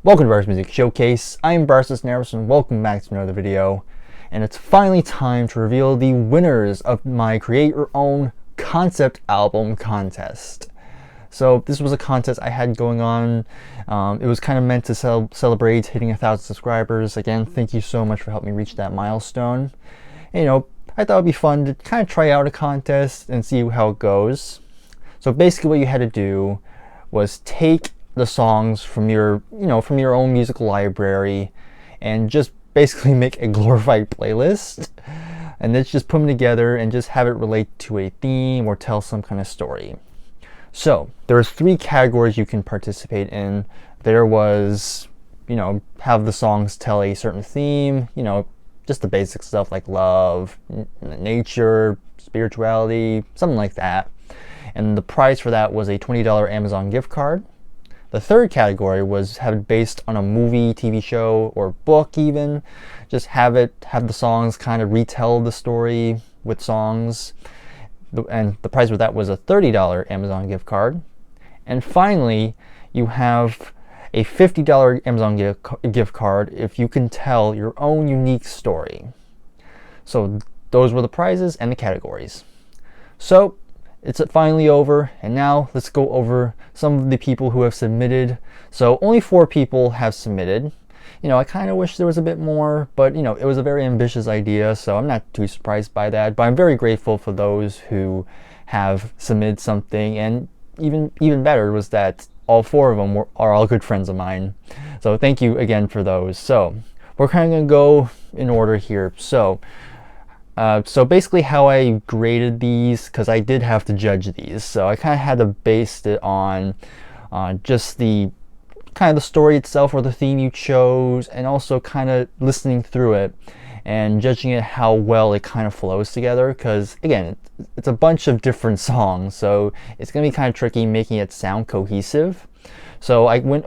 Welcome to Bars Music Showcase. I'm Barsis Nervous and welcome back to another video. And it's finally time to reveal the winners of my Create Your Own Concept Album contest. So this was a contest I had going on. It was kind of meant to celebrate hitting 1,000 subscribers. Again, thank you so much for helping me reach that milestone. And, I thought it'd be fun to kind of try out a contest and see how it goes. So basically what you had to do was take the songs from your own musical library and just basically make a glorified playlist, and then just put them together and just have it relate to a theme or tell some kind of story. So there's 3 categories you can participate in. There was, have the songs tell a certain theme, just the basic stuff like love, nature, spirituality, something like that. And the prize for that was a $20 Amazon gift card. The third category was have it based on a movie, TV show, or book even. Just have the songs kind of retell the story with songs. And the price for that was a $30 Amazon gift card. And finally, you have a $50 Amazon gift card if you can tell your own unique story. So those were the prizes and the categories. So it's finally over, and now let's go over some of the people who have submitted. So only 4 people have submitted. I kind of wish there was a bit more, but it was a very ambitious idea, so I'm not too surprised by that. But I'm very grateful for those who have submitted something, and even better was that all 4 of them are all good friends of mine. So thank you again for those. So we're kind of gonna go in order here. So basically how I graded these, because I did have to judge these, so I kind of had to base it on just the kind of the story itself or the theme you chose, and also kind of listening through it and judging it how well it kind of flows together, because again, it's a bunch of different songs, so it's gonna be kind of tricky making it sound cohesive. So I went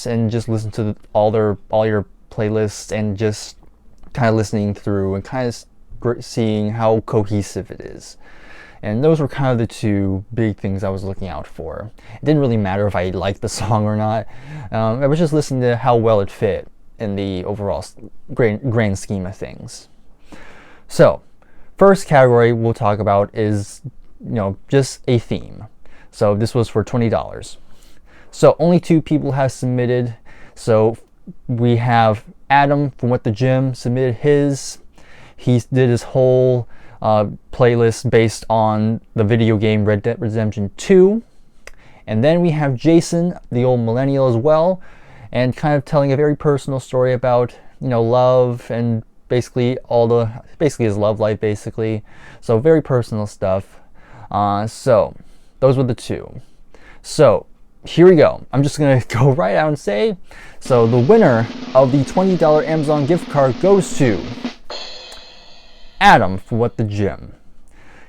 and just listened to all your playlists and just kind of listening through and kind of seeing how cohesive it is. And those were kind of the 2 big things I was looking out for. It didn't really matter if I liked the song or not. I was just listening to how well it fit in the overall grand scheme of things. So first category we'll talk about is just a theme. So this was for $20. So only 2 people have submitted. So we have Adam from What the Gym submitted his. He did his whole playlist based on the video game Red Dead Redemption 2. And then we have Jason, the old millennial, as well, and kind of telling a very personal story about love and basically his love life basically. So very personal stuff. So those were the 2. So here we go. I'm just gonna go right out and say, so the winner of the $20 Amazon gift card goes to Adam for What the Gym.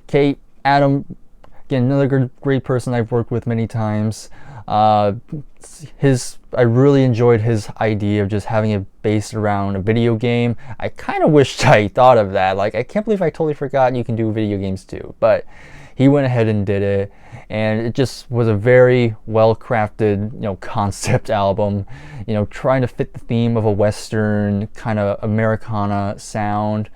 Okay, Adam, again, another great person I've worked with many times. I really enjoyed his idea of just having it based around a video game. I kind of wished I thought of that. Like, I can't believe I totally forgot you can do video games too. But he went ahead and did it, and it just was a very well-crafted, concept album. Trying to fit the theme of a Western kind of Americana sound.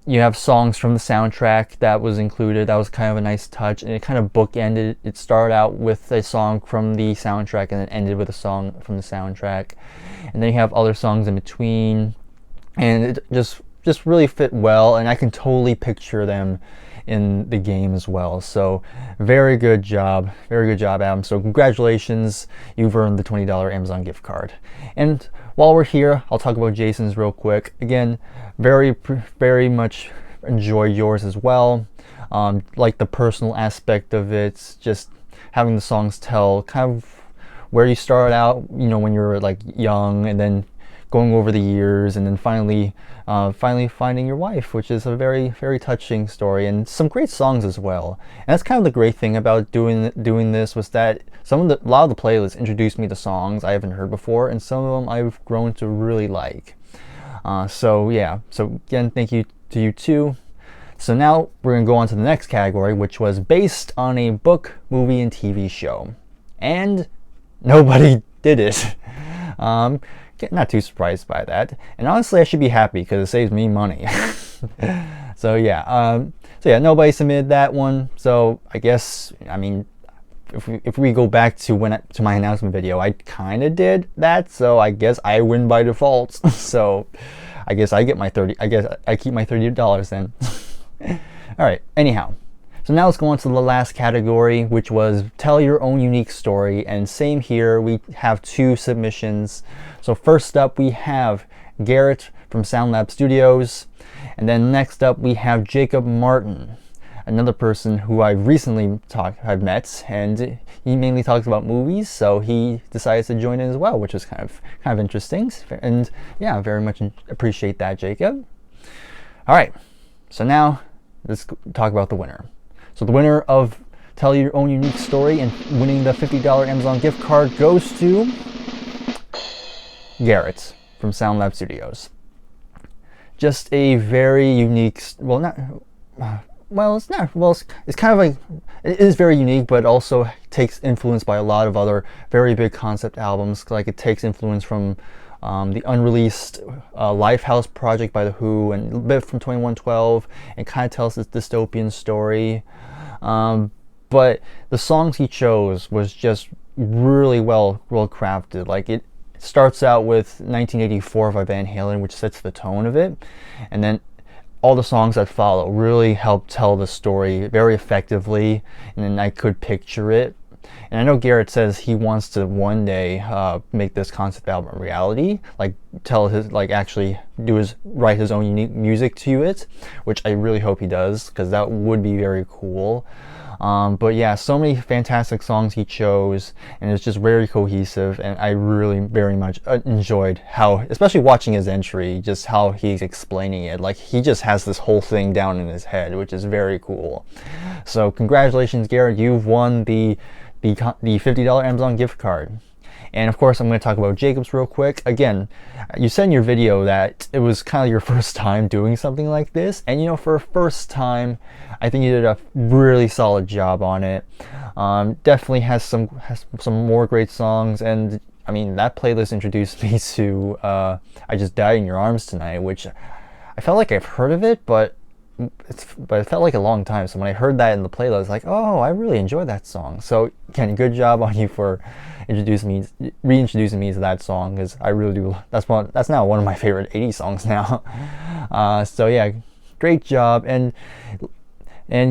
You have songs from the soundtrack that was included. That was kind of a nice touch, and it kind of bookended. It started out with a song from the soundtrack and then ended with a song from the soundtrack, and then you have other songs in between, and it just really fit well, and I can totally picture them in the game as well. So very good job, Adam. So congratulations, you've earned the $20 Amazon gift card. And while we're here, I'll talk about Jason's real quick. Again, very much enjoyed yours as well. Like the personal aspect of it, just having the songs tell kind of where you started out, when you were like young, and then going over the years, and then finally finding your wife, which is a very, very touching story, and some great songs as well. And that's kind of the great thing about doing this, was that a lot of the playlists introduced me to songs I haven't heard before, and some of them I've grown to really like. So again, thank you to you too. So now we're gonna go on to the next category, which was based on a book, movie, and TV show. And nobody did it. Not too surprised by that, and honestly I should be happy because it saves me money. So yeah, nobody submitted that one, so I guess, I mean, if we go back to my announcement video, I kind of did that, so I guess I win by default. So I guess I get my I guess I keep my $30 then. All right, anyhow, so now let's go on to the last category, which was tell your own unique story. And same here, we have 2 submissions. So first up we have Garrett from SoundLab Studios, and then next up we have Jacob Martin, another person who I recently have met, and he mainly talks about movies, so he decides to join in as well, which is kind of interesting. And yeah, very much appreciate that, Jacob. All right, so now let's talk about the winner. So the winner of Tell Your Own Unique Story and winning the $50 Amazon gift card goes to Garrett from SoundLab Studios. Just a very unique, it's kind of like, it is very unique, but also takes influence by a lot of other very big concept albums. Like it takes influence from the unreleased Lifehouse project by The Who, and a bit from 2112, and kind of tells this dystopian story. But the songs he chose was just really well crafted. Like it starts out with 1984 by Van Halen, which sets the tone of it, and then all the songs that follow really help tell the story very effectively, and then I could picture it. And I know Garrett says he wants to one day make this concept album a reality, like actually write his own unique music to it, which I really hope he does, because that would be very cool. But yeah, so many fantastic songs he chose, and it's just very cohesive, and I really very much enjoyed how, especially watching his entry, just how he's explaining it. Like he just has this whole thing down in his head, which is very cool. So congratulations, Garrett, you've won the $50 Amazon gift card. And of course, I'm going to talk about Jacob's real quick. Again, you said in your video that it was kind of your first time doing something like this, and you know, for a first time, I think you did a really solid job on it. Definitely has some more great songs, and I mean, that playlist introduced me to I Just Died in Your Arms Tonight, which I felt like I've heard of it, but it felt like a long time. So when I heard that in the playlist, I was like, oh, I really enjoyed that song. So again, good job on you for reintroducing me to that song, because I really do. That's now one of my favorite 80s songs now. So yeah, great job. And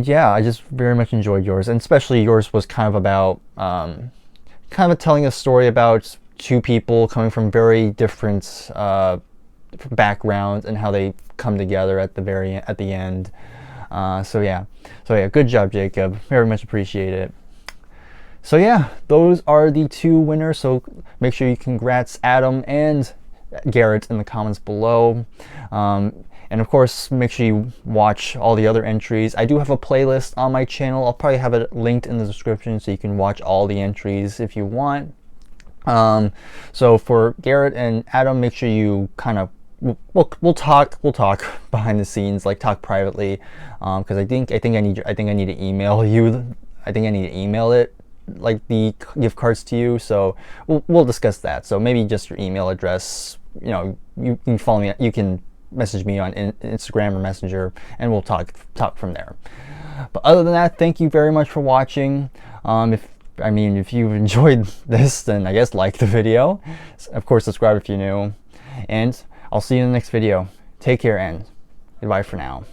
yeah, I just very much enjoyed yours, and especially yours was kind of about kind of telling a story about 2 people coming from very different backgrounds and how they come together at the end. So yeah, good job, Jacob. Very much appreciate it. So yeah, those are the 2 winners. So make sure you congrats Adam and Garrett in the comments below. And of course, make sure you watch all the other entries. I do have a playlist on my channel. I'll probably have it linked in the description, so you can watch all the entries if you want. So for Garrett and Adam, make sure you kind of we'll talk behind the scenes, like talk privately, because I think I need to email you. I think I need to email it, like the gift cards to you. So we'll discuss that. So maybe just your email address. You know, you can follow me. You can message me on Instagram or Messenger, and we'll talk from there. But other than that, thank you very much for watching. If you've enjoyed this, then I guess like the video. Of course, subscribe if you're new, and I'll see you in the next video. Take care and goodbye for now.